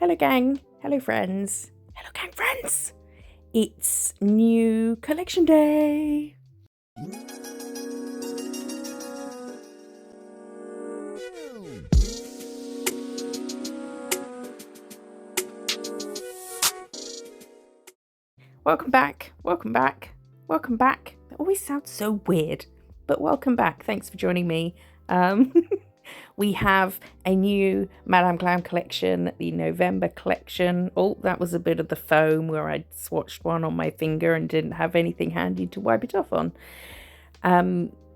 Hello gang, hello friends, it's new collection day. Welcome back. That always sounds so weird, but welcome back. Thanks for joining me. We have a new Madame Glam collection, the November collection. Oh, that was a bit of the foam where I'd swatched one on my finger and didn't have anything handy to wipe it off on.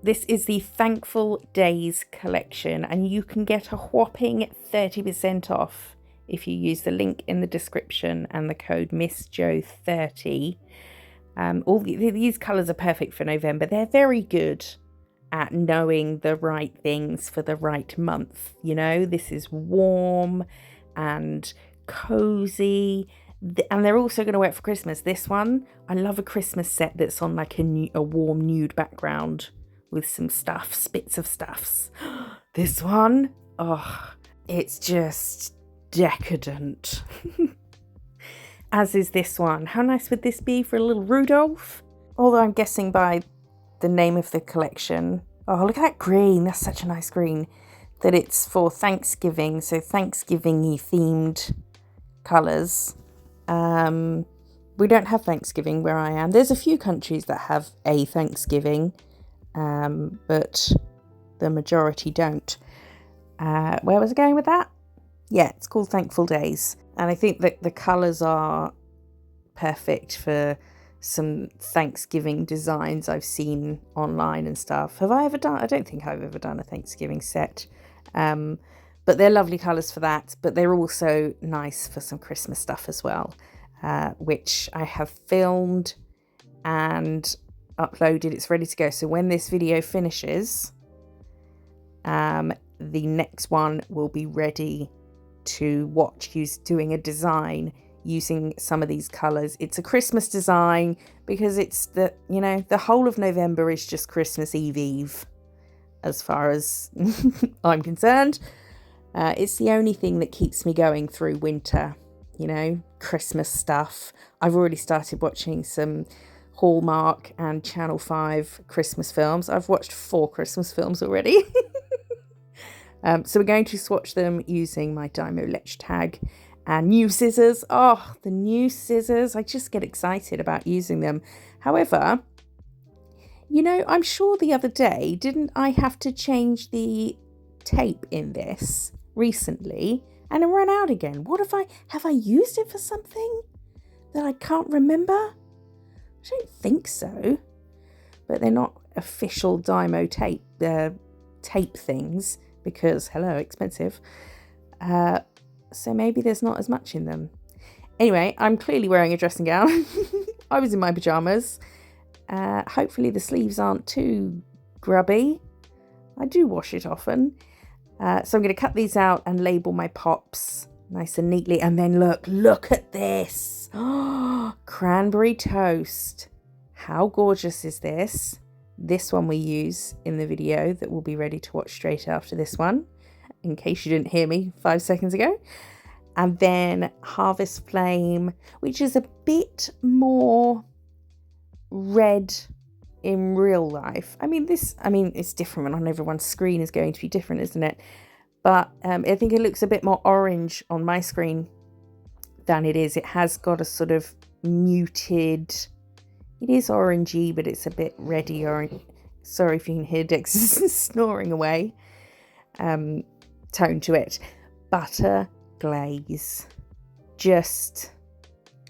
This is the Thankful Days collection, and you can get a whopping 30% off if you use the link in the description and the code MISSJO30. These colours are perfect for November. They're very good at knowing the right things for the right month. You know, this is warm and cozy, and they're also going to work for Christmas. This one, I love a Christmas set that's on like a warm nude background with some stuffs, bits of stuffs. This one, oh, it's just decadent. As is this one. How nice would this be for a little Rudolph? Although I'm guessing by the name of the collection, oh look at that green, that's such a nice green, that it's for Thanksgiving, so Thanksgiving-y themed colours. We don't have Thanksgiving where I am. There's a few countries that have a Thanksgiving, but the majority don't. Where was I going with that? Yeah, it's called Thankful Days, and I think that the colours are perfect for some Thanksgiving designs I've seen online and stuff. Have I ever done? I don't think I've ever done a Thanksgiving set, but they're lovely colours for that. But they're also nice for some Christmas stuff as well, which I have filmed and uploaded. It's ready to go. So when this video finishes, the next one will be ready to watch. Doing a design using some of these colours. It's a Christmas design because it's the whole of November is just Christmas Eve as far as I'm concerned. It's the only thing that keeps me going through winter, Christmas stuff. I've already started watching some Hallmark and Channel 5 Christmas films. I've watched 4 Christmas films already. So we're going to swatch them using my Dymo Letch tag and new scissors. Oh, the new scissors. I just get excited about using them. However, I'm sure the other day, didn't I have to change the tape in this recently? And it ran out again. Have I used it for something that I can't remember? I don't think so. But they're not official Dymo tape. They're tape things because, hello, expensive. So maybe there's not as much in them. Anyway, I'm clearly wearing a dressing gown. I was in my pyjamas. Hopefully the sleeves aren't too grubby. I do wash it often. So I'm going to cut these out and label my pops nice and neatly. And then look at this. Oh, Cranberry Toast. How gorgeous is this? This one we use in the video that will be ready to watch straight after this one, in case you didn't hear me 5 seconds ago. And then Harvest Flame, which is a bit more red in real life. It's different. On everyone's screen is going to be different, isn't it? But I think it looks a bit more orange on my screen than it is. It has got a sort of muted, it is orangey, but it's a bit reddy orange. Sorry if you can hear Dex snoring away. Tone to it. Butter glaze. Just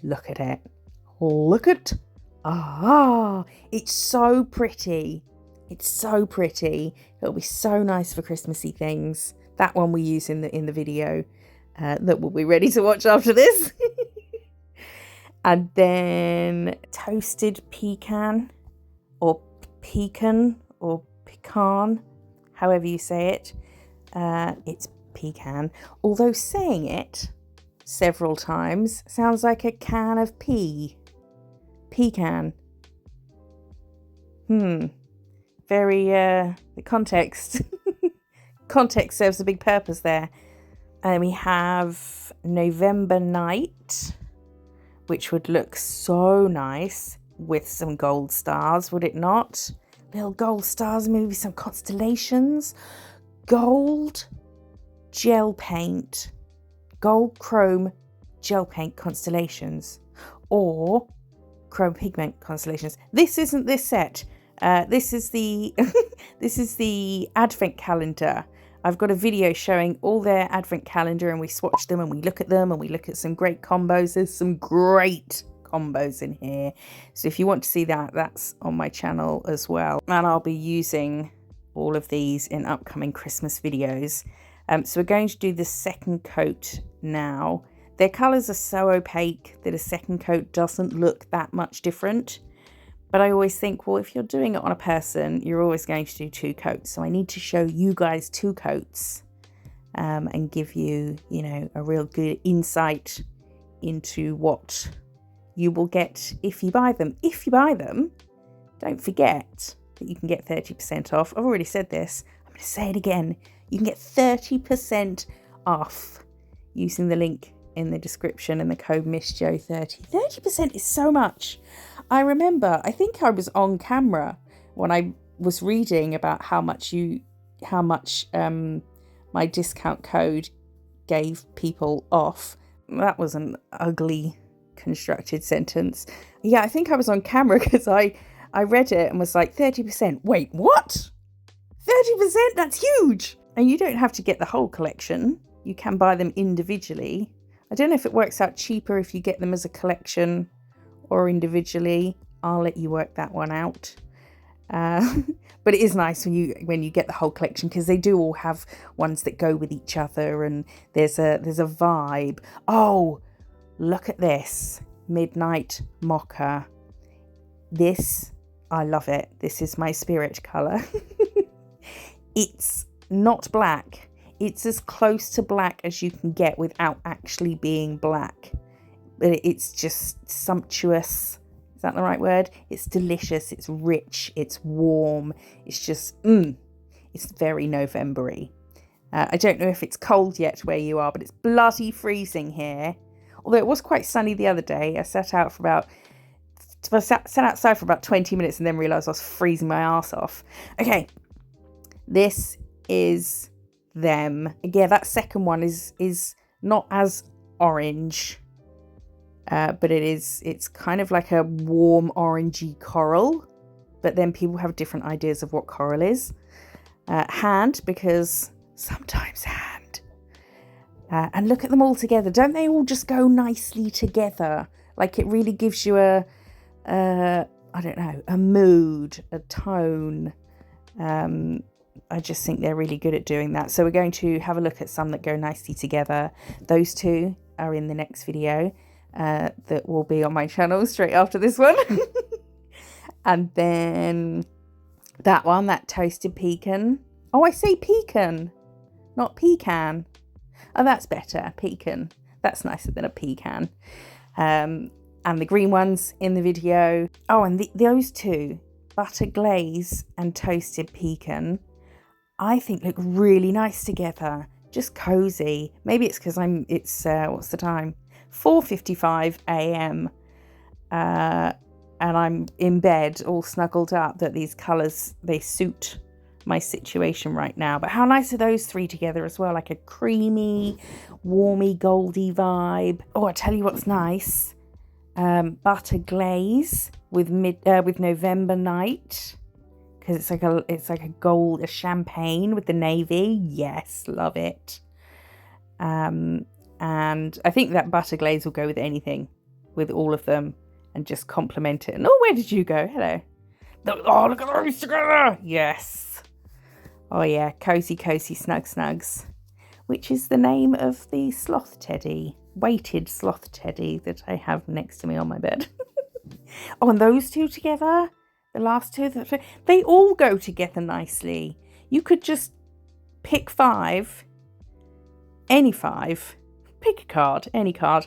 look at it. It's so pretty. It'll be so nice for Christmassy things. That one we use in the video that will be ready to watch after this. And then toasted pecan or pecan, however you say it. It's pecan, although saying it several times sounds like a can of pecan. Very the context serves a big purpose there. And we have November Night, which would look so nice with some gold stars, would it not? Little gold stars, maybe some constellations. Gold gel paint, gold chrome gel paint constellations, or chrome pigment constellations. This isn't this set. This is the this is the advent calendar. I've got a video showing all their advent calendar, and we swatch them and we look at them and we look at some great combos. There's some great combos in here. So if you want to see that, that's on my channel as well. And I'll be using all of these in upcoming Christmas videos. So we're going to do the second coat now. Their colours are so opaque that a second coat doesn't look that much different. But I always think, well, if you're doing it on a person, you're always going to do 2 coats. So I need to show you guys 2 coats and give you, you know, a real good insight into what you will get if you buy them. If you buy them, don't forget that you can get 30% off. I've already said this. I'm going to say it again. You can get 30% off using the link in the description and the code MISSJO30. 30% is so much. I remember, I think I was on camera when I was reading about how much my discount code gave people off. That was an ugly constructed sentence. Yeah, I think I was on camera because I read it and was like, 30%. Wait, what? 30%? That's huge. And you don't have to get the whole collection. You can buy them individually. I don't know if it works out cheaper if you get them as a collection or individually. I'll let you work that one out. But it is nice when you get the whole collection, because they do all have ones that go with each other, and there's a vibe. Oh, look at this Midnight Mocha. This, I love it. This is my spirit colour. It's not black. It's as close to black as you can get without actually being black. But it's just sumptuous. Is that the right word? It's delicious. It's rich. It's warm. It's just, it's very November-y. I don't know if it's cold yet where you are, but it's bloody freezing here. Although it was quite sunny the other day. I sat outside for about 20 minutes and then realised I was freezing my ass off. Okay, this is them. Yeah, that second one is not as orange, but it's kind of like a warm orangey coral. But then people have different ideas of what coral is. Hand, because sometimes hand. And look at them all together. Don't they all just go nicely together? Like, it really gives you I don't know, a mood, a tone. I just think they're really good at doing that. So we're going to have a look at some that go nicely together. Those 2 are in the next video that will be on my channel straight after this one. And then that one, that toasted pecan. Oh, I say pecan, not pecan. Oh, that's better. Pecan. That's nicer than a pecan. And the green ones in the video. Oh, and those 2, butter glaze and toasted pecan, I think look really nice together. Just cozy. Maybe it's because it's what's the time? 4:55 a.m. And I'm in bed all snuggled up, that these colours, they suit my situation right now. But how nice are those 3 together as well? Like a creamy, warmy, goldy vibe. Oh, I tell you what's nice. Butter glaze with November Night, because it's like a champagne with the navy. Yes, love it. And I think that butter glaze will go with anything, with all of them, and just complement it. And oh, where did you go? Hello. Oh, look at those together. Yes. Oh yeah, cozy, snug snugs, which is the name of the sloth teddy, weighted sloth teddy that I have next to me on my bed. Oh, and those 2 together, the last 2, they all go together nicely. You could just pick 5, any 5, pick a card, any card,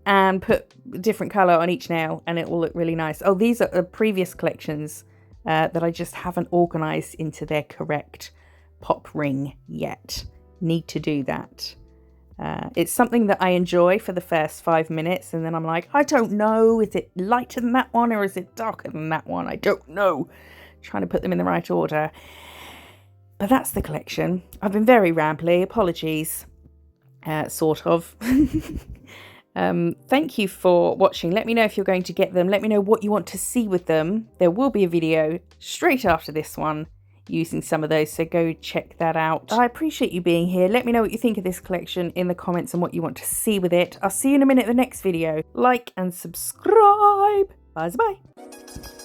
and put a different colour on each nail, and it will look really nice. Oh, these are previous collections that I just haven't organised into their correct pop ring yet. Need to do that. It's something that I enjoy for the first 5 minutes, and then I'm like, I don't know, is it lighter than that one or is it darker than that one? I don't know. Trying to put them in the right order. But that's the collection. I've been very rambly, apologies. Sort of. Thank you for watching. Let me know if you're going to get them. Let me know what you want to see with them. There will be a video straight after this one using some of those, so go check that out. I appreciate you being here. Let me know what you think of this collection in the comments and what you want to see with it. I'll see you in a minute in the next video. Like and subscribe. Bye bye.